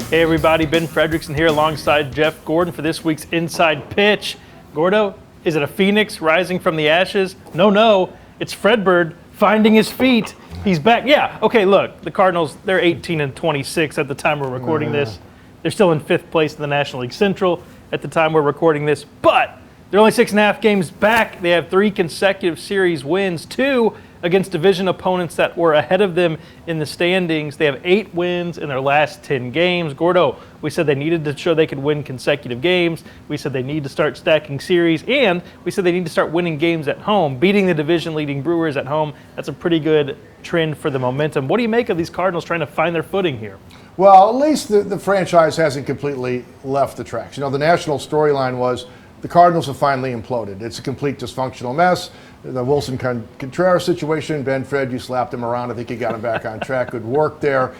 Hey everybody, Ben Frederickson here alongside Jeff Gordon for this week's Inside Pitch. Gordo, is it a phoenix rising from the ashes? No, it's Fredbird finding his feet. He's back. Yeah, okay, look, the Cardinals, they're 18-26 at the time we're recording this. They're still in 5th place in the National League Central at the time we're recording this, but they're only 6.5 games back. They have 3 consecutive series wins, 2 against division opponents that were ahead of them in the standings. They have 8 wins in their last 10 games. Gordo, we said they needed to show they could win consecutive games. We said they need to start stacking series, and we said they need to start winning games at home. Beating the division-leading Brewers at home, that's a pretty good trend for the momentum. What do you make of these Cardinals trying to find their footing here? Well, at least the franchise hasn't completely left the tracks. You know, the national storyline was the Cardinals have finally imploded. It's a complete dysfunctional mess. The Wilson Contreras situation, Ben Fred, you slapped him around. I think you got him back on track. Good work there.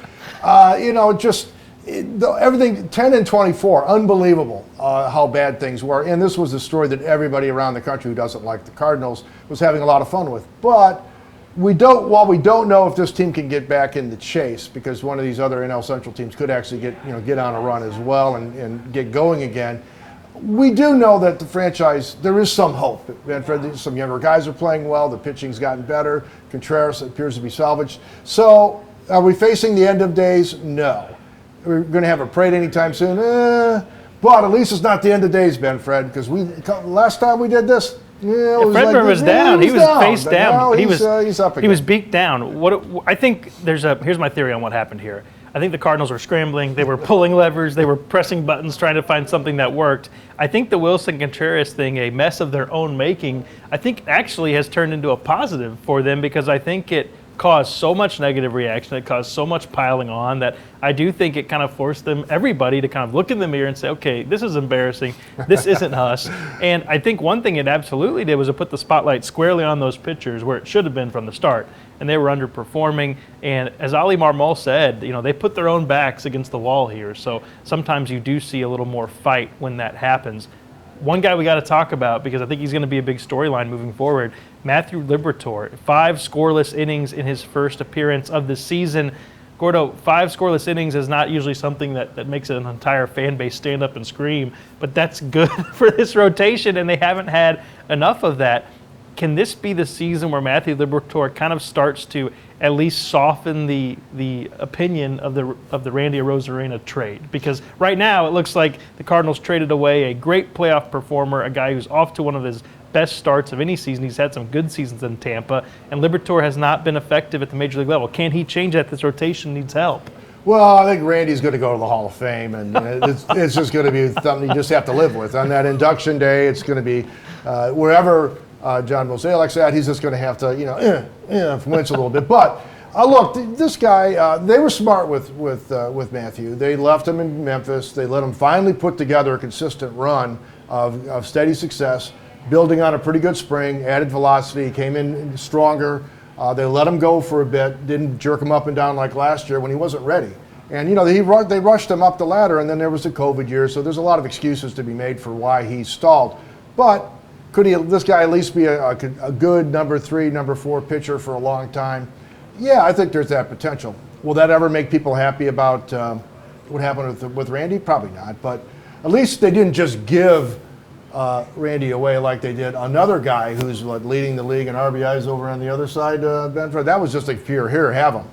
Everything 10-24, unbelievable how bad things were. And this was the story that everybody around the country who doesn't like the Cardinals was having a lot of fun with. But while we don't know if this team can get back in the chase, because one of these other NL Central teams could actually get on a run as well and get going again. We do know that the franchise, there is some hope. Some younger guys are playing well. The pitching's gotten better. Contreras appears to be salvaged. So are we facing the end of days? No. We're going to have a parade anytime soon? But at least it's not the end of days, Ben Fred, because last time we did this, Fredberg was down. He was face down. He's up again. He was beaked down. I think here's my theory on what happened here. I think the Cardinals were scrambling. They were pulling levers. They were pressing buttons, trying to find something that worked. I think the Wilson Contreras thing, a mess of their own making, I think actually has turned into a positive for them, because I think it caused so much negative reaction. It caused so much piling on that I do think it kind of forced everybody to kind of look in the mirror and say, okay, this is embarrassing. This isn't us. And I think one thing it absolutely did was to put the spotlight squarely on those pitchers where it should have been from the start. And they were underperforming. And as Ali Marmol said, they put their own backs against the wall here. So sometimes you do see a little more fight when that happens. One guy we got to talk about, because I think he's going to be a big storyline moving forward, Matthew Liberatore. 5 scoreless innings in his first appearance of the season. Gordo, 5 scoreless innings is not usually something that makes an entire fan base stand up and scream, but that's good for this rotation, and they haven't had enough of that. Can this be the season where Matthew Liberatore kind of starts to at least soften the opinion of the Randy Arozarena trade? Because right now it looks like the Cardinals traded away a great playoff performer, a guy who's off to one of his best starts of any season. He's had some good seasons in Tampa, and Liberatore has not been effective at the major league level. Can he change that? This rotation needs help. Well, I think Randy's going to go to the Hall of Fame, and it's just going to be something you just have to live with. On that induction day, it's going to be wherever John Mozeliak's at, he's just going to have to, wince a little bit. But look, this guy, they were smart with Matthew. They left him in Memphis. They let him finally put together a consistent run of steady success, building on a pretty good spring, added velocity, came in stronger. They let him go for a bit, didn't jerk him up and down like last year when he wasn't ready. And, they rushed him up the ladder, and then there was the COVID year, so there's a lot of excuses to be made for why he stalled. But could this guy at least be a good number 3, number 4 pitcher for a long time? Yeah, I think there's that potential. Will that ever make people happy about what happened with Randy? Probably not. But at least they didn't just give Randy away like they did another guy who's leading the league in RBIs over on the other side, Ben Fred. That was just like pure, here, have him.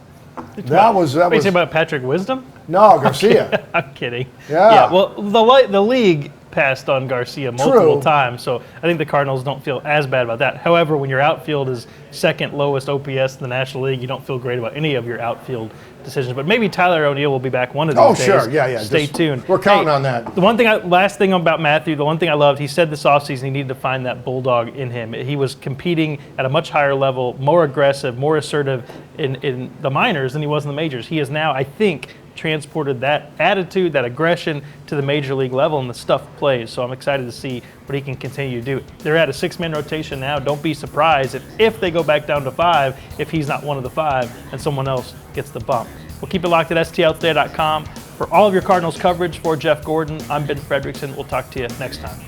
That was. What are you saying about Patrick Wisdom? No, Garcia. I'm kidding. Yeah. Well, the league passed on Garcia multiple times, so I think the Cardinals don't feel as bad about that. However, when your outfield is second lowest OPS in the National League, you don't feel great about any of your outfield decisions. But maybe Tyler O'Neill will be back one of these days. Oh, sure. Yeah. Stay tuned. We're counting on that. The last thing about Matthew, the one thing I loved, he said this offseason he needed to find that bulldog in him. He was competing at a much higher level, more aggressive, more assertive in the minors than he was in the majors. He is now, I think, transported that attitude, that aggression to the major league level, and the stuff plays. So I'm excited to see what he can continue to do. They're at a 6-man rotation now. Don't be surprised if they go back down to 5, if he's not one of the 5 and someone else gets the bump. We'll keep it locked at stltoday.com. For all of your Cardinals coverage, for Jeff Gordon, I'm Ben Frederickson. We'll talk to you next time.